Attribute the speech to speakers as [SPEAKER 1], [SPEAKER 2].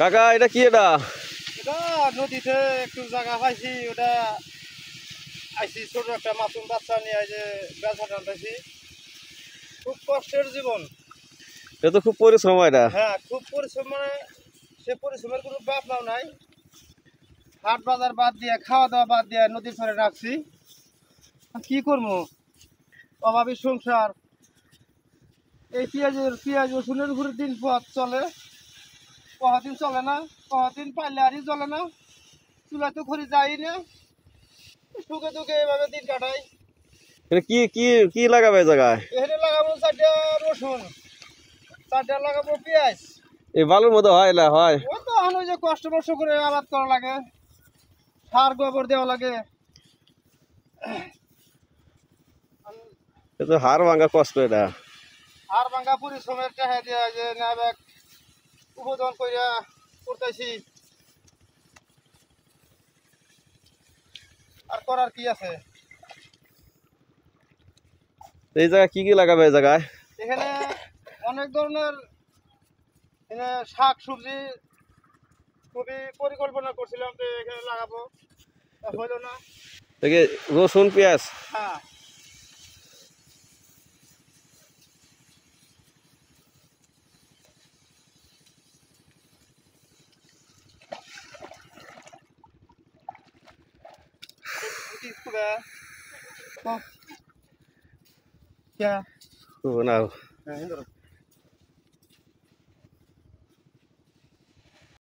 [SPEAKER 1] কাকা এটা কি এটা?
[SPEAKER 2] এটা নদীতে একটু জায়গা পাইছি, ওটা আইছি ছোট একটা মাসুম বাচ্চা নিয়ে যে বেচা টানতেছি। খুব কষ্টের জীবন।
[SPEAKER 1] এটা তো খুব পরিশ্রম এটা।
[SPEAKER 2] হ্যাঁ, খুব পরিশ্রম, মানে সে পরিশ্রমের কোনো ভাবনাও নাই। হাট বাজার বাদ দিয়ে, খাওয়া দাওয়া বাদ দিয়ে নদীর পাড়ে রাখছি। কি করবো, অভাবী সংসার। এই পেঁয়াজ রসুনের উপরে দিন পথ চলে, কদিন চলে না, কদিন পাইলে আরই চলে না, চুলা তো খড়ি যাই না, সুখে দুঃখে এভাবে দিন কাটাই।
[SPEAKER 1] এটা কি কি কি লাগাবে এই জায়গায়?
[SPEAKER 2] এখানে লাগাবো 4টা রসুন, 4টা লাগাবো পেঁয়াজ।
[SPEAKER 1] এই বালুর মধ্যে হয় এলা হয়?
[SPEAKER 2] ও তো এখন ওই যে কষ্ট মষ্ট করে আবাদ করা লাগে, সার গোবর দেওয়া লাগে।
[SPEAKER 1] এটা তো হাড় ভাঙা কষ্ট এটা।
[SPEAKER 2] আর ভাঙ্গা পরিশ্রমের টাকা দিয়ে যে নাইবাক উপার্জন করিয়া করতেছি, আর করার কি আছে।
[SPEAKER 1] এই জায়গায় কি কি লাগাবে এই জায়গায়?
[SPEAKER 2] এখানে অনেক ধরনের শাক সবজি খুবই পরিকল্পনা করছিলাম যে এখানে লাগাবো, হইল না।
[SPEAKER 1] দেখি রসুন পেঁয়াজ।
[SPEAKER 2] হ্যাঁ,
[SPEAKER 1] না